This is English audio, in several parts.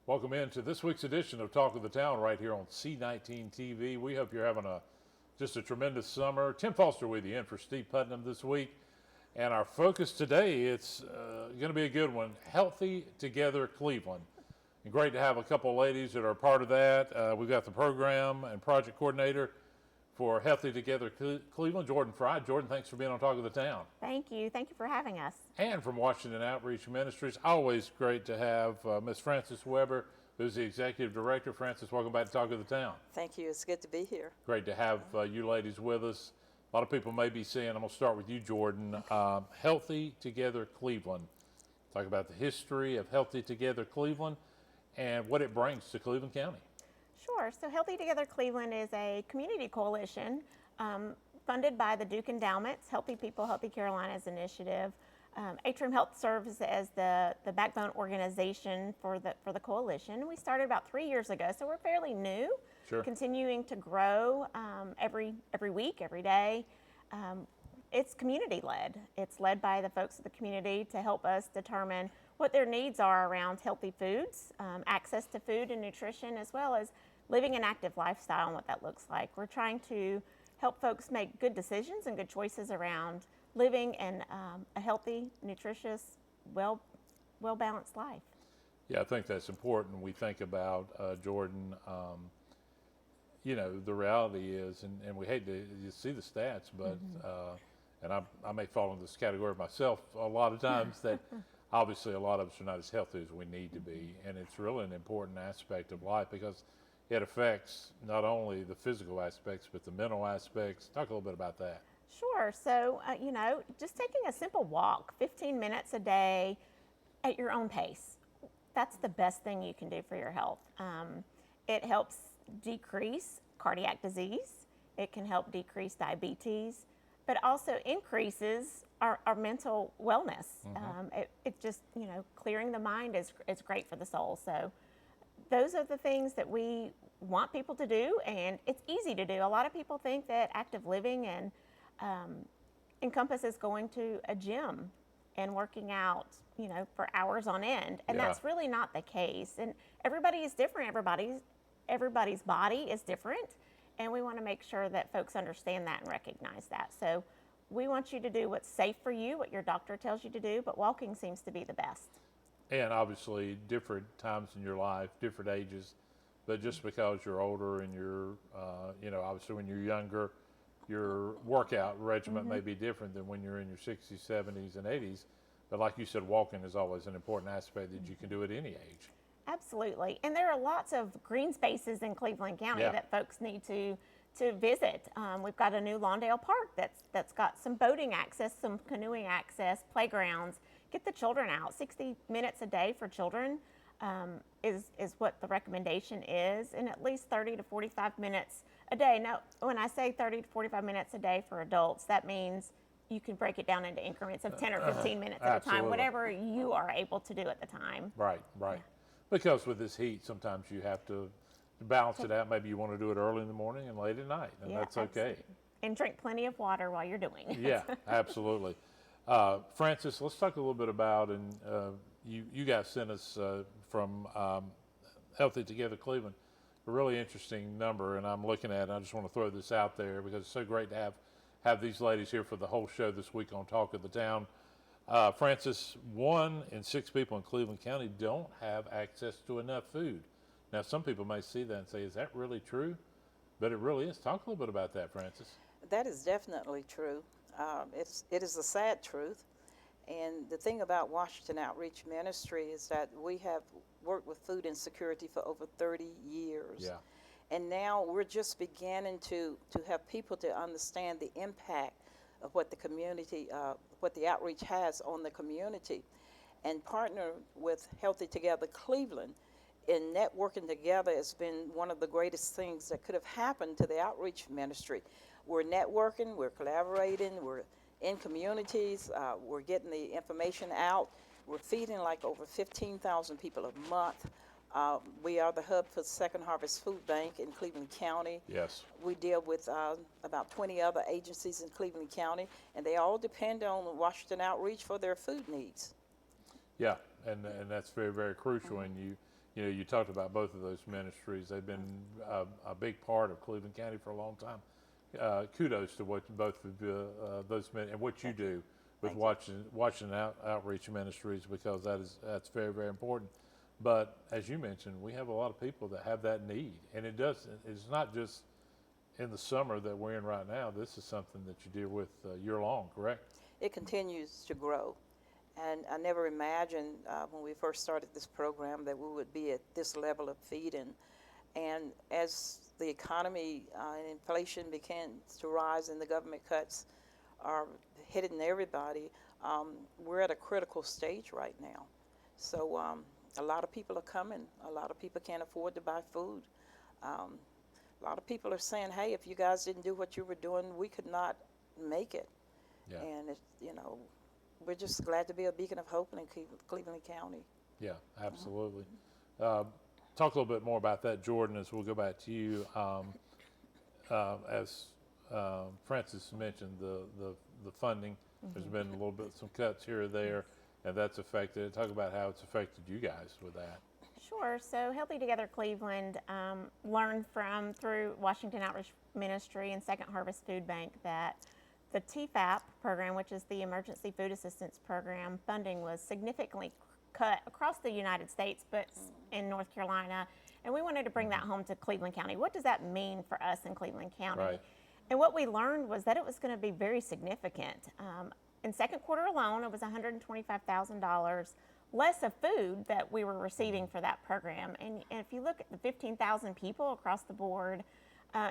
Welcome into this week's edition of Talk of the Town right here on C19 TV. We hope you're having just a tremendous summer. Tim Foster with you in for Steve Putnam this week. And our focus today, it's going to be a good one, Healthy Together Cleveland. And great to have a couple of ladies that are a part of that. We've got the program and project coordinator for Healthy Together Cleveland, Jordan Fry. Jordan, thanks for being on Talk of the Town. Thank you. Thank you for having us. And from Washington Outreach Ministries, always great to have Miss Frances Weber, who's the executive director. Frances, welcome back to Talk of the Town. Thank you. It's good to be here. Great to have you ladies with us. A lot of people may be saying, I'm going to start with you, Jordan, Healthy Together Cleveland. Talk about the history of Healthy Together Cleveland and what it brings to Cleveland County. Sure. So Healthy Together Cleveland is a community coalition funded by the Duke Endowment's Healthy People, Healthy Carolinas initiative. Atrium Health serves as the backbone organization for the coalition. We started about 3 years ago, so we're fairly new. Sure. Continuing to grow every week, every day. It's community led. It's led by the folks of the community to help us determine what their needs are around healthy foods, access to food and nutrition, as well as living an active lifestyle and what that looks like. We're trying to help folks make good decisions and good choices around living in a healthy, nutritious, well-balanced life. Yeah, I think that's important. We think about, Jordan, you know, the reality is, and we hate to see the stats, but, and I may fall into this category myself a lot of times, that obviously a lot of us are not as healthy as we need to be. And it's really an important aspect of life because it affects not only the physical aspects, but the mental aspects. Talk a little bit about that. Sure. So, you know, just taking a simple walk, 15 minutes a day at your own pace, that's the best thing you can do for your health. It helps decrease cardiac disease. It can help decrease diabetes, but also increases our mental wellness. It just, you know, clearing the mind is great for the soul. So those are the things that we want people to do, and it's easy to do. A lot of people think that active living and encompasses going to a gym and working out, you know, for hours on end, and that's really not the case. And everybody is different. Everybody's body is different, and we want to make sure that folks understand that and recognize that. So we want you to do what's safe for you, what your doctor tells you to do, but walking seems to be the best. And obviously different times in your life, different ages, but just because you're older and you're, you know, obviously when you're younger, your workout regimen may be different than when you're in your 60s, 70s, and 80s. But like you said, walking is always an important aspect that you can do at any age. Absolutely. And there are lots of green spaces in Cleveland County that folks need to visit. We've got a new Lawndale Park that's got some boating access, some canoeing access, playgrounds. Get the children out. 60 minutes a day for children is what the recommendation is, and at least 30 to 45 minutes a day. Now, when I say 30 to 45 minutes a day for adults, that means you can break it down into increments of 10 or 15 minutes at a time, whatever you are able to do at the time. Right. Because with this heat, sometimes you have to balance it out. Maybe you want to do it early in the morning and late at night, and that's okay. Absolutely. And drink plenty of water while you're doing it. Yeah, absolutely. Frances, let's talk a little bit about, and you guys sent us from Healthy Together Cleveland, a really interesting number, and I'm looking at it, and I just want to throw this out there because it's so great to have these ladies here for the whole show this week on Talk of the Town. Frances, 1 in 6 people in Cleveland County don't have access to enough food. Now, some people may see that and say, is that really true? But it really is. Talk a little bit about that, Frances. That is definitely true. It is a sad truth. And the thing about Washington Outreach Ministry is that we have worked with food insecurity for over 30 years. Yeah. And now we're just beginning to have people to understand the impact of what the community, what the outreach has on the community, and partner with Healthy Together Cleveland in networking together has been one of the greatest things that could have happened to the outreach ministry. We're networking, we're collaborating, we're in communities, we're getting the information out. We're feeding like over 15,000 people a month. We are the hub for Second Harvest Food Bank in Cleveland County. Yes. We deal with about 20 other agencies in Cleveland County, and they all depend on Washington Outreach for their food needs. Yeah, and that's very, very crucial. And you know, you talked about both of those ministries. They've been a big part of Cleveland County for a long time. Kudos to what both of those men and what you do with watching outreach ministries, because that's very, very important. But as you mentioned, we have a lot of people that have that need, and it's not just in the summer that we're in right now. This is something that you deal with year long, correct? It continues to grow. And I never imagined when we first started this program that we would be at this level of feeding. And as the economy and inflation begins to rise and the government cuts are hitting everybody, we're at a critical stage right now. So a lot of people are coming. A lot of people can't afford to buy food. A lot of people are saying, hey, if you guys didn't do what you were doing, we could not make it. Yeah. And, you know, we're just glad to be a beacon of hope in Cleveland County. Yeah, absolutely. Talk a little bit more about that, Jordan, as we'll go back to you. As Francis mentioned, the funding, there's been a little bit, some cuts here or there, and that's affected. Talk about how it's affected you guys with that. Sure. So Healthy Together Cleveland learned through Washington Outreach Ministry and Second Harvest Food Bank that the TFAP program, which is the Emergency Food Assistance Program, funding was significantly cut across the United States, but in North Carolina, and we wanted to bring that home to Cleveland County. What does that mean for us in Cleveland County? Right. And what we learned was that it was going to be very significant. In second quarter alone, it was $125,000 less of food that we were receiving for that program. And if you look at the 15,000 people across the board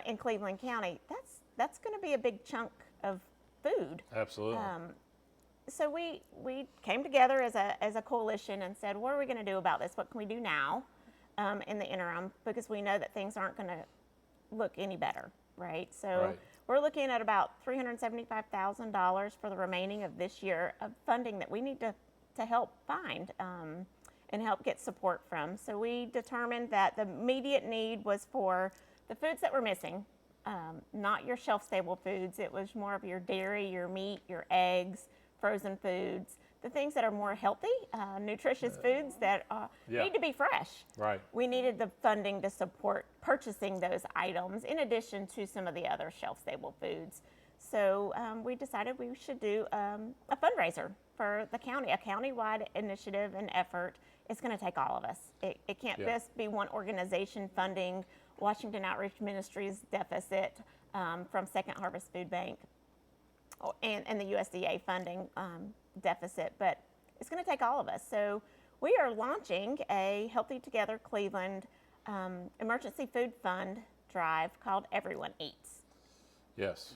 in Cleveland County, that's going to be a big chunk of food. Absolutely. So we came together as a coalition and said, what are we going to do about this? What can we do now in the interim? Because we know that things aren't going to look any better, right? So we're looking at about $375,000 for the remaining of this year of funding that we need to help find and help get support from. So we determined that the immediate need was for the foods that were missing, not your shelf-stable foods. It was more of your dairy, your meat, your eggs, frozen foods, the things that are more healthy, nutritious foods that need to be fresh. Right. We needed the funding to support purchasing those items in addition to some of the other shelf-stable foods. So we decided we should do a fundraiser for the county, a countywide initiative and effort. It's going to take all of us. It can't just be one organization funding Washington Outreach Ministries deficit from Second Harvest Food Bank and the USDA funding deficit, but it's going to take all of us. So we are launching a Healthy Together Cleveland emergency food fund drive called Everyone Eats. Yes.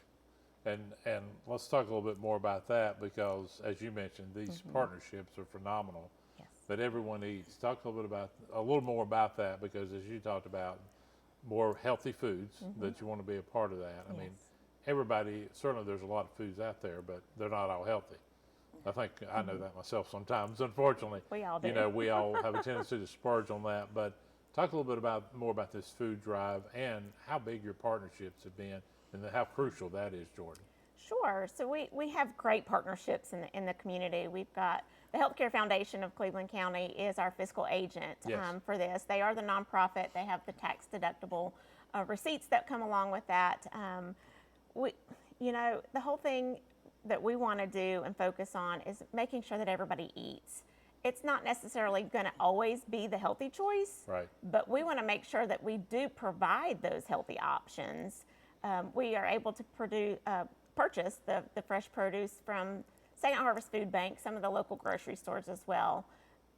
And let's talk a little bit more about that, because as you mentioned, these partnerships are phenomenal. Yes. But Everyone Eats. Talk a little more about that, because as you talked about, more healthy foods, that you want to be a part of that. I mean, everybody, certainly there's a lot of foods out there, but they're not all healthy. I think I know that myself sometimes, unfortunately. We all do. You know, we all have a tendency to splurge on that. But talk a little bit more about this food drive and how big your partnerships have been and how crucial that is, Jordan. Sure. So we have great partnerships in the community. We've got the Healthcare Foundation of Cleveland County is our fiscal agent for this. They are the nonprofit. They have the tax deductible receipts that come along with that. The whole thing that we want to do and focus on is making sure that everybody eats. It's not necessarily going to always be the healthy choice, Right. but we want to make sure that we do provide those healthy options. We are able to purchase the fresh produce from Second Harvest Food Bank, some of the local grocery stores as well,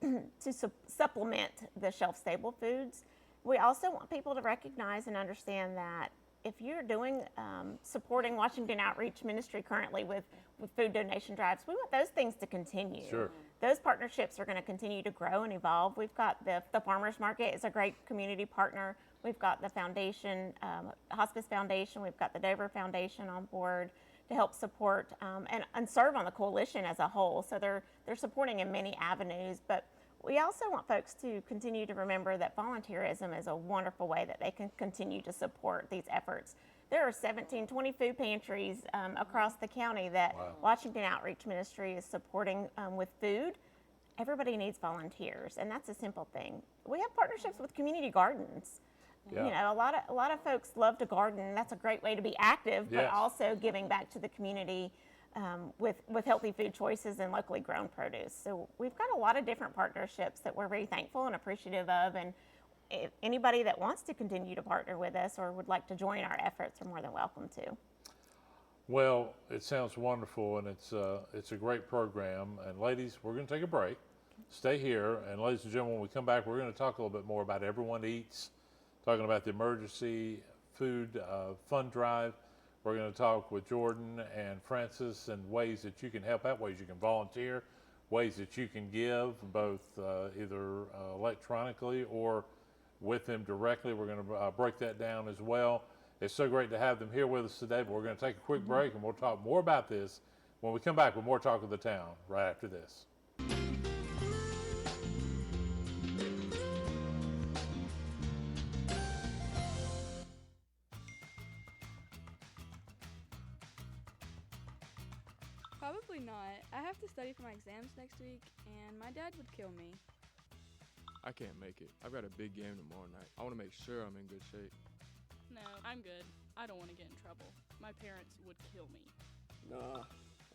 to supplement the shelf-stable foods. We also want people to recognize and understand that if you're supporting Washington Outreach Ministry currently with food donation drives, we want those things to continue. Sure. Those partnerships are going to continue to grow and evolve. We've got the Farmers Market is a great community partner. We've got the foundation, Hospice Foundation. We've got the Dover Foundation on board to help support and serve on the coalition as a whole. So they're supporting in many avenues, but we also want folks to continue to remember that volunteerism is a wonderful way that they can continue to support these efforts. There are 20 food pantries across the county that Washington Outreach Ministry is supporting with food. Everybody needs volunteers, and that's a simple thing. we have partnerships with community gardens. Yeah. You know, a lot of folks love to garden. That's a great way to be active, but Yes. also giving back to the community with healthy food choices and locally grown produce. So we've got a lot of different partnerships that we're very thankful and appreciative of. And if anybody that wants to continue to partner with us or would like to join our efforts are more than welcome to. Well, it sounds wonderful, and it's a great program. And ladies, we're going to take a break. Stay here, and ladies and gentlemen, when we come back, we're going to talk a little bit more about Everyone Eats, talking about the emergency food fund drive. We're going to talk with Jordan and Francis and ways that you can help out, ways you can volunteer, ways that you can give, both either electronically or with them directly. We're going to break that down as well. It's so great to have them here with us today, but we're going to take a quick break, and we'll talk more about this when we come back with more Talk of the Town right after this. Probably not. I have to study for my exams next week, and my dad would kill me. I can't make it. I've got a big game tomorrow night. I want to make sure I'm in good shape. No, I'm good. I don't want to get in trouble. My parents would kill me. Nah,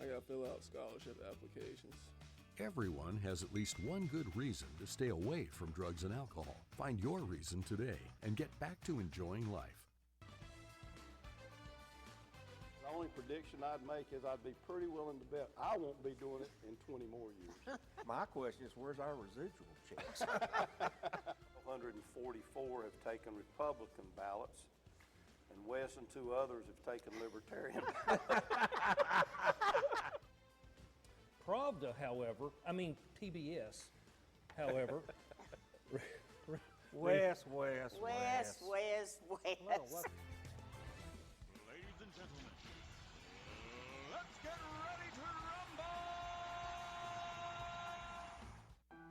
I gotta fill out scholarship applications. Everyone has at least one good reason to stay away from drugs and alcohol. Find your reason today and get back to enjoying life. The only prediction I'd make is I'd be pretty willing to bet I won't be doing it in 20 more years. My question is, where's our residual checks? 144 have taken Republican ballots, and Wes and 2 others have taken Libertarian ballots. Pravda, however, TBS, however. Wes. Wes. Well, Ladies and gentlemen, let's get ready to rumble!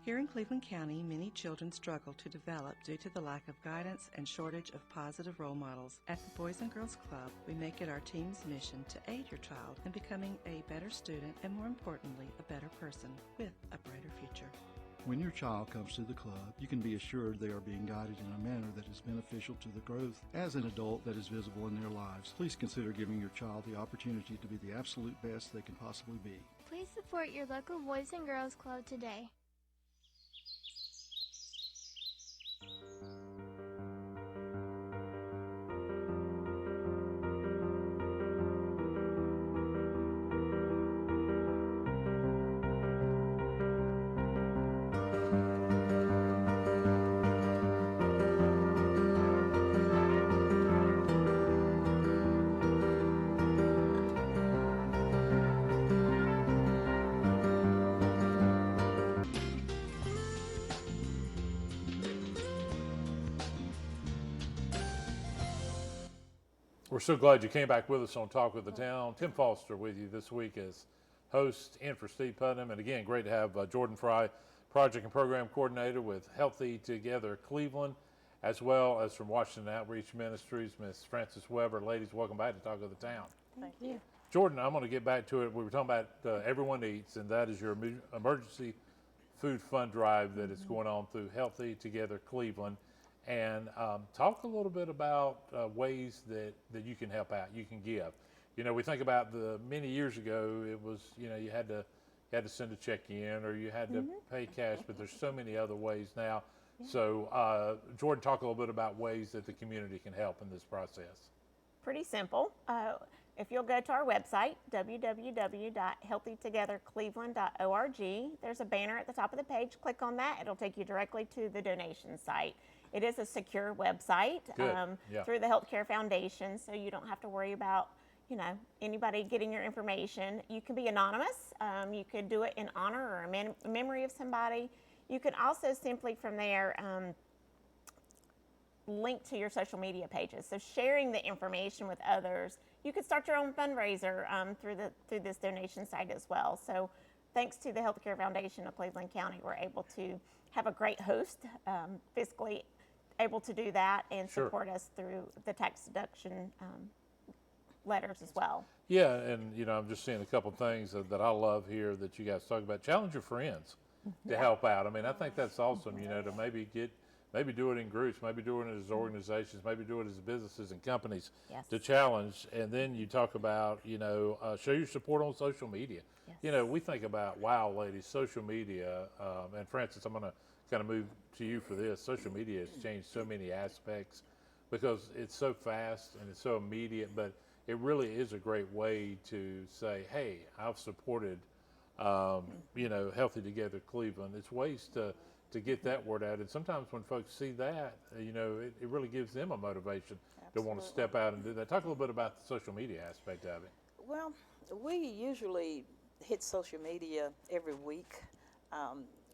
Here in Cleveland County, many children struggle to develop due to the lack of guidance and shortage of positive role models. At the Boys and Girls Club, we make it our team's mission to aid your child in becoming a better student and, more importantly, a better person with a brighter future. When your child comes to the club, you can be assured they are being guided in a manner that is beneficial to the growth as an adult that is visible in their lives. Please consider giving your child the opportunity to be the absolute best they can possibly be. Please support your local Boys and Girls Club today. We're so glad you came back with us on Talk of the Town. Tim Foster with you this week as host, in for Steve Putnam. And again, great to have Jordan Fry, Project and Program Coordinator with Healthy Together Cleveland, as well as from Washington Outreach Ministries, Ms. Frances Weber. Ladies, welcome back to Talk of the Town. Thank you. Jordan, I'm going to get back to it. We were talking about Everyone Eats, and that is your emergency food fund drive that is going on through Healthy Together Cleveland. And talk a little bit about ways that you can help out, you can give. You know, we think about many years ago, it was, you know, you had to send a check in or you had to pay cash, but there's so many other ways now. Yeah. So Jordan, talk a little bit about ways that the community can help in this process. Pretty simple. If you'll go to our website, www.healthytogethercleveland.org, there's a banner at the top of the page. Click on that. It'll take you directly to the donation site. It is a secure website through the Healthcare Foundation, so you don't have to worry about, you know, anybody getting your information. You can be anonymous. You could do it in honor or a memory of somebody. You can also simply from there link to your social media pages. So sharing the information with others. You could start your own fundraiser through this donation site as well. So thanks to the Healthcare Foundation of Cleveland County, we're able to have a great host, fiscally able to do that and support us through the tax deduction letters as well. Yeah, and you know, I'm just seeing a couple of things that I love here that you guys talk about. Challenge your friends to help out. I mean, I think that's awesome, you know, to maybe get maybe do it in groups, maybe do it as organizations, maybe do it as businesses and companies Yes. to challenge. And then you talk about, show your support on social media. Yes. We think about, wow, ladies, social media, and Frances, I'm going to kind of move to you for this. Social media has changed so many aspects because it's so fast and it's so immediate, but it really is a great way to say, hey, I've supported, Healthy Together Cleveland. It's ways to get that word out. And sometimes when folks see that, it really gives them a motivation to want to step out and do that. Talk a little bit about the social media aspect of it. Well, we usually hit social media every week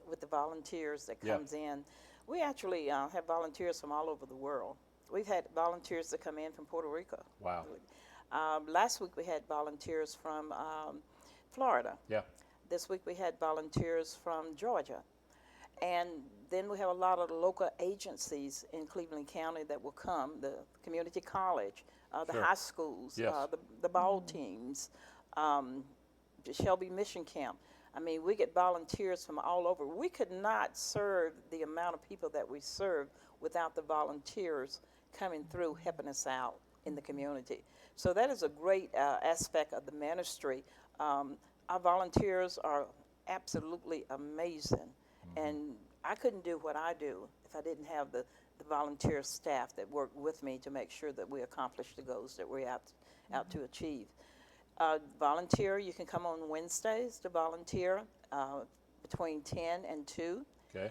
with the volunteers that comes in. We actually have volunteers from all over the world. We've had volunteers that come in from Puerto Rico. Wow. Last week we had volunteers from Florida. Yeah. This week we had volunteers from Georgia. And then we have a lot of the local agencies in Cleveland County that will come, the community college, the high schools, the ball teams, the Shelby Mission Camp. I mean, we get volunteers from all over. We could not serve the amount of people that we serve without the volunteers coming through, helping us out in the community. So that is a great aspect of the ministry. Our volunteers are absolutely amazing. And I couldn't do what I do if I didn't have the volunteer staff that work with me to make sure that we accomplish the goals that we're out to achieve. Volunteer, you can come on Wednesdays to volunteer between 10 and 2. Okay.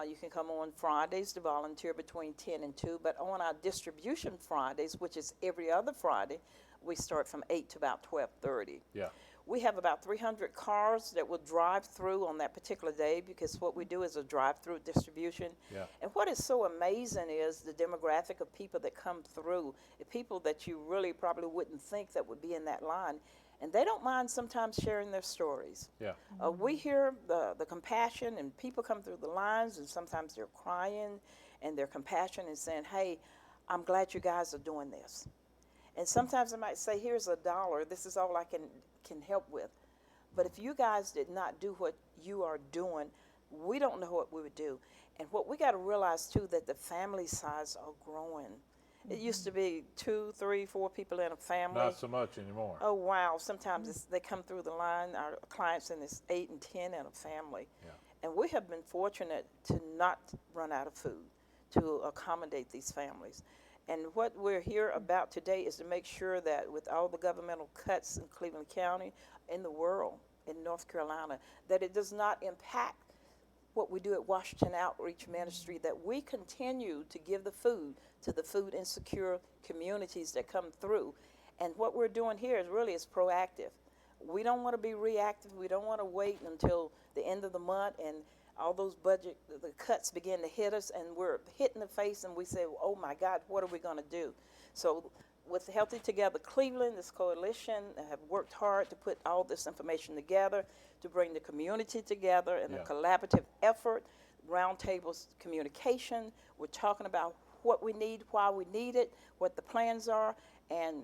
You can come on Fridays to volunteer between 10 and 2. But on our distribution Fridays, which is every other Friday, we start from 8 to about 12:30. Yeah. We have about 300 cars that will drive through on that particular day because what we do is a drive-through distribution. Yeah. And what is so amazing is the demographic of people that come through, the people that you really probably wouldn't think that would be in that line. And they don't mind sometimes sharing their stories. Yeah. We hear the compassion, and people come through the lines, and sometimes they're crying, and their compassion is saying, hey, I'm glad you guys are doing this. And sometimes I might say, here's $1, this is all I can help with. But if you guys did not do what you are doing, we don't know what we would do. And what we got to realize too, that the family size are growing. It used to be 2, 3, 4 people in a family. Not so much anymore. Oh wow, sometimes they come through the line, our clients, and it's 8 and 10 in a family. Yeah. And we have been fortunate to not run out of food to accommodate these families. And what we're here about today is to make sure that with all the governmental cuts in Cleveland County, in the world, in North Carolina, that it does not impact what we do at Washington Outreach Ministry, that we continue to give the food to the food insecure communities that come through. And what we're doing here is really proactive. We don't want to be reactive. We don't want to wait until the end of the month and all those the cuts begin to hit us, and we're hit in the face, and we say, oh my God, what are we going to do? So with Healthy Together Cleveland, this coalition have worked hard to put all this information together, to bring the community together in a collaborative effort, roundtables communication. We're talking about what we need, why we need it, what the plans are, and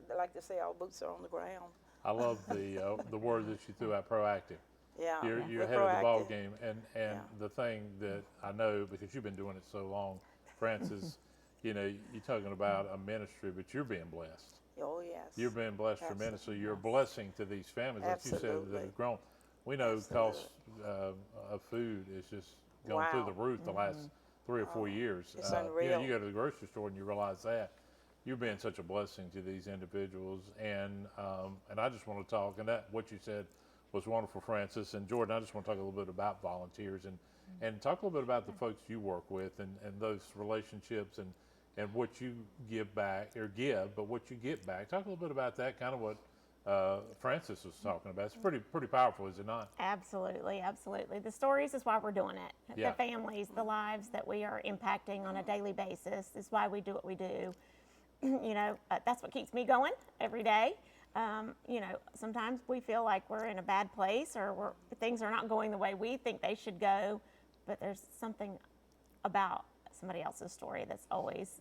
they like to say all boots are on the ground. I love the word that you threw out, proactive. Yeah, You're ahead of the ball game, and the thing that I know, because you've been doing it so long, Frances, you're talking about a ministry, but you're being blessed. Oh yes. You're being blessed tremendously. You're a blessing to these families, like you said, that have grown. We know cost of food is just going through the roof the last 3 or 4 years. It's unreal. You go to the grocery store and you realize that. You're being such a blessing to these individuals, and I just want to talk, and that what you said was wonderful, Frances. And Jordan, I just want to talk a little bit about volunteers and talk a little bit about the folks you work with and those relationships and what you give back, or give, but what you get back. Talk a little bit about that, kind of what Frances was talking about. It's pretty powerful, is it not? Absolutely, absolutely. The stories is why we're doing it. Yeah. The families, the lives that we are impacting on a daily basis is why we do what we do. That's what keeps me going every day. Sometimes we feel like we're in a bad place, or things are not going the way we think they should go, but there's something about somebody else's story that's always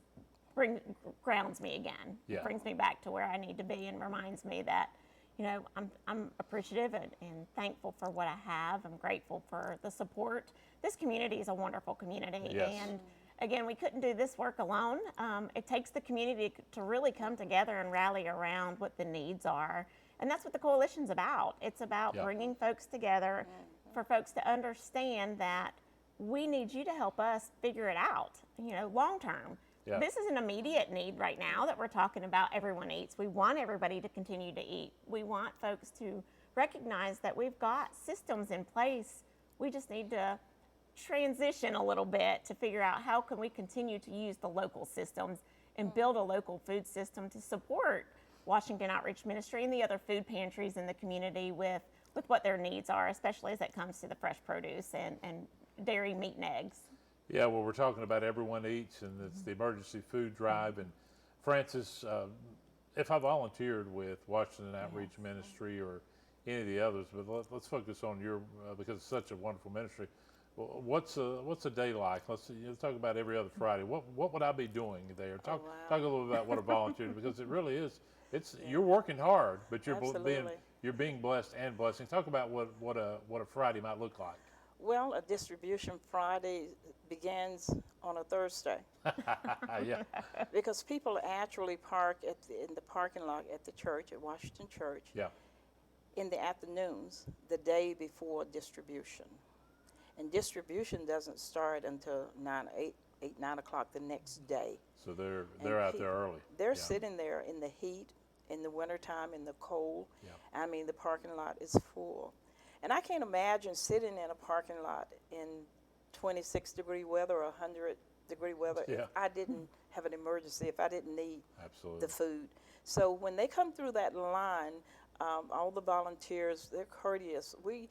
grounds me again. Yeah. Brings me back to where I need to be and reminds me that, you know, I'm appreciative and thankful for what I have. I'm grateful for the support. This community is a wonderful community. Yes. And again, we couldn't do this work alone. It takes the community to really come together and rally around what the needs are. And that's what the coalition's about. It's about Yeah. bringing folks together for folks to understand that we need you to help us figure it out, you know, long term. Yeah. This is an immediate need right now that we're talking about. Everyone eats. We want everybody to continue to eat. We want folks to recognize that we've got systems in place. We just need to transition a little bit to figure out how can we continue to use the local systems and build a local food system to support Washington Outreach Ministry and the other food pantries in the community with what their needs are, especially as it comes to the fresh produce and dairy, meat, and eggs. Yeah, well, we're talking about Everyone Eats, and it's the emergency food drive. And Francis, if I volunteered with Washington Outreach Ministry or any of the others, but let's focus on your, because it's such a wonderful ministry. What's a day like? Let's talk about every other Friday. What would I be doing there? Talk a little bit about what a volunteer, because it really is. You're working hard, but you're being blessed and blessing. Talk about what a Friday might look like. Well, a distribution Friday begins on a Thursday. Yeah. Because people actually park in the parking lot at the church, at Washington Church, Yeah. in the afternoons, the day before distribution. And distribution doesn't start until 9 o'clock the next day. So they're out there early. They're Yeah. sitting there in the heat, in the wintertime, in the cold. Yeah. I mean, the parking lot is full. And I can't imagine sitting in a parking lot in 26-degree weather or 100-degree weather Yeah. if I didn't have an emergency, if I didn't need Absolutely. the food. So when they come through that line, all the volunteers, they're courteous. We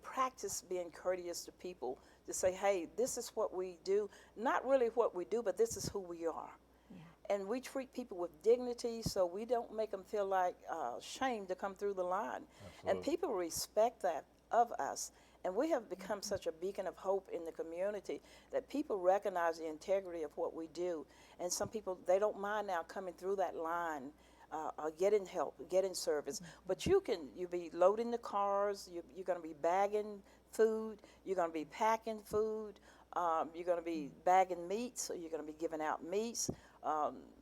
practice being courteous to people to say, hey, this is what we do. Not really what we do, but this is who we are. Yeah. And we treat people with dignity, so we don't make them feel like shame to come through the line. Absolutely. And people respect that of us. And we have become such a beacon of hope in the community that people recognize the integrity of what we do. And some people, they don't mind now coming through that line, getting help, getting service. But you'll be loading the cars, you're going to be bagging food, you're going to be packing food, you're going to be bagging meats, so you're going to be giving out meats.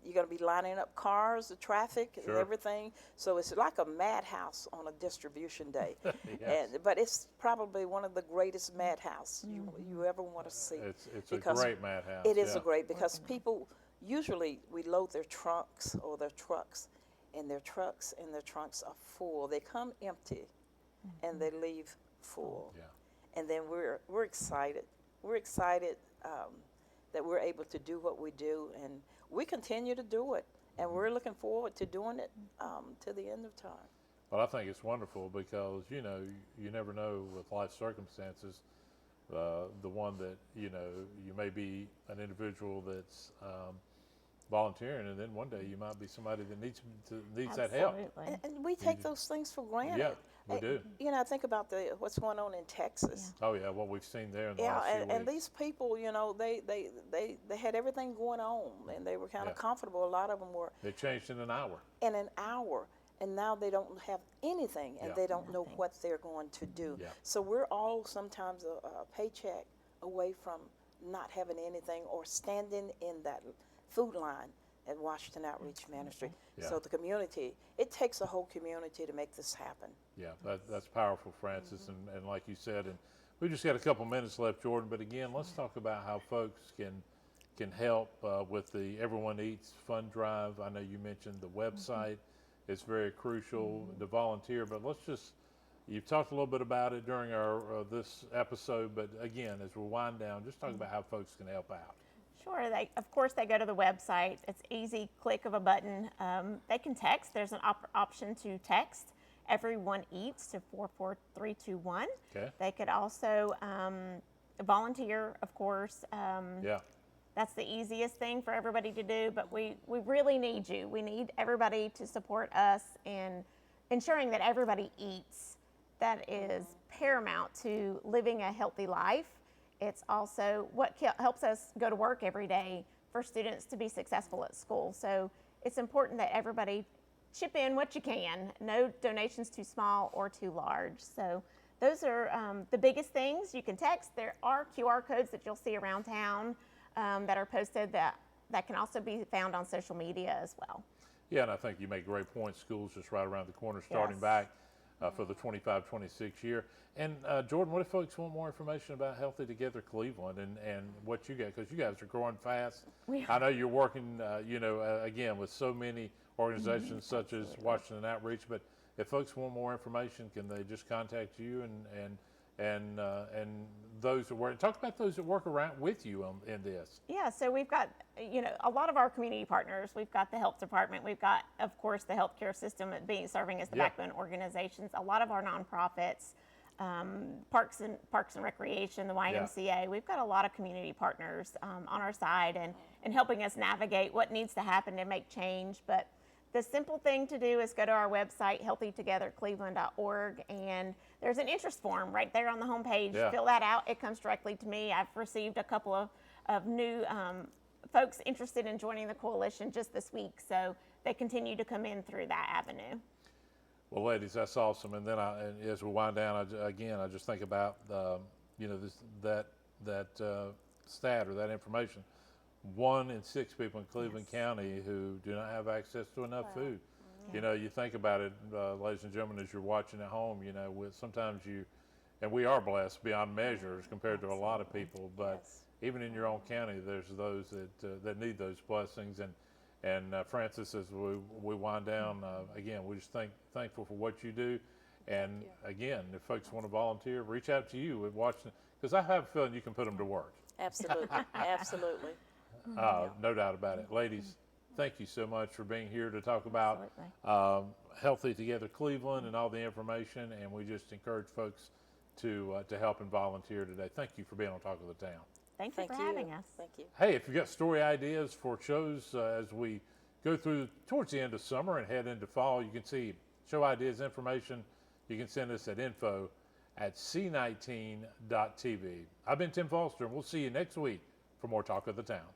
You're going to be lining up cars, the traffic, Sure. and everything. So it's like a madhouse on a distribution day. Yes. But it's probably one of the greatest madhouse you ever want to see. It's a great madhouse. It is yeah. a great, because people, usually we load their trunks or their trucks, and their trunks are full. They come empty, and they leave full. Yeah. And then we're excited. We're excited that we're able to do what we do, and we continue to do it, and we're looking forward to doing it to the end of time. Well, I think it's wonderful because, you never know with life circumstances, the one that, you may be an individual that's volunteering, and then one day you might be somebody that needs that help. Absolutely. And we take those things for granted. Yeah, we do. I think about what's going on in Texas. Oh, yeah, what we've seen there in the last few and weeks. these people, they had everything going on, and they were kind of Yeah. comfortable. A lot of them were They changed in an hour. in an hour, and now they don't have anything, and Yeah. they don't know what they're going to do. Yeah. So we're all sometimes a paycheck away from not having anything or standing in that food line at Washington Outreach Ministry. Yeah. So the community, it takes a whole community to make this happen. Yeah, that's powerful, Francis, and like you said, and we just got a couple minutes left, Jordan. But again, let's talk about how folks can help with the Everyone Eats Fund Drive. I know you mentioned the website; it's very crucial to volunteer. But you've talked a little bit about it during our this episode. But again, as we wind down, just talk about how folks can help out. Sure. Of course, they go to the website. It's easy, click of a button. They can text. There's an option to text Everyone Eats to 44321. Okay. They could also volunteer, of course. Yeah. That's the easiest thing for everybody to do, but we really need you. We need everybody to support us in ensuring that everybody eats. That is paramount to living a healthy life. It's also what helps us go to work every day for students to be successful at school. So it's important that everybody chip in what you can. No donations too small or too large. So those are the biggest things. You can text. There are QR codes that you'll see around town that are posted that can also be found on social media as well. Yeah, and I think you make great points. School's just right around the corner, starting Yes. back for the 25-26 year. And Jordan, what if folks want more information about Healthy Together Cleveland and what you got? Because you guys are growing fast. I know you're working, again, with so many organizations such as Washington Outreach. But if folks want more information, can they just contact you and those that work? Talk about those that work around with you in this. Yeah, so we've got, a lot of our community partners. We've got the health department. We've got, of course, the healthcare system serving as the backbone organizations. A lot of our nonprofits, Parks and Recreation, the YMCA. We've got a lot of community partners on our side and helping us navigate what needs to happen to make change. But the simple thing to do is go to our website, healthytogethercleveland.org, and there's an interest form right there on the homepage. Yeah. Fill that out. It comes directly to me. I've received a couple of new folks interested in joining the coalition just this week, so they continue to come in through that avenue. Well, ladies, that's awesome. And then as we wind down, I just think about that stat or that information. 1 in 6 people in Cleveland County who do not have access to enough food. You think about it, ladies and gentlemen, as you're watching at home. Sometimes and we are blessed beyond measures compared to a lot of people. But even in your own county, there's those that need those blessings. And Frances, as we wind down, again, we just thankful for what you do. And again, if folks want to volunteer, reach out to you at Washington, because I have a feeling you can put them to work. Absolutely, absolutely. No doubt about it. Ladies, thank you so much for being here to talk about Healthy Together Cleveland and all the information. And we just encourage folks to help and volunteer today. Thank you for being on Talk of the Town. Thank you for having us. Thank you. Hey, if you've got story ideas for shows as we go through towards the end of summer and head into fall, you can see show ideas, information. You can send us at info@c19.tv. I've been Tim Foster, and we'll see you next week for more Talk of the Town.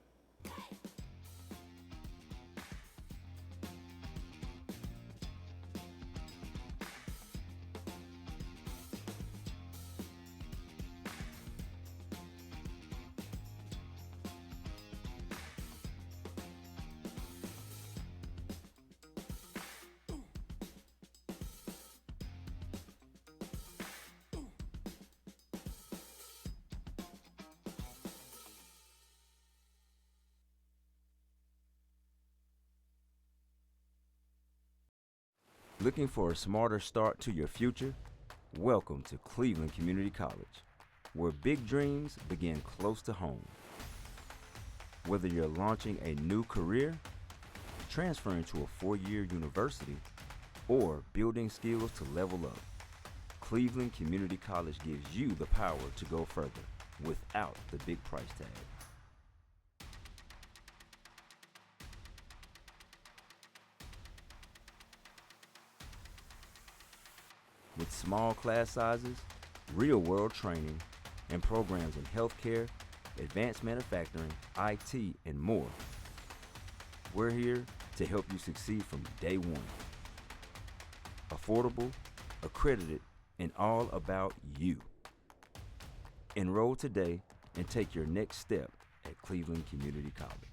Looking for a smarter start to your future? Welcome to Cleveland Community College, where big dreams begin close to home. Whether you're launching a new career, transferring to a 4-year university, or building skills to level up, Cleveland Community College gives you the power to go further without the big price tag. With small class sizes, real-world training, and programs in healthcare, advanced manufacturing, IT, and more. We're here to help you succeed from day one. Affordable, accredited, and all about you. Enroll today and take your next step at Cleveland Community College.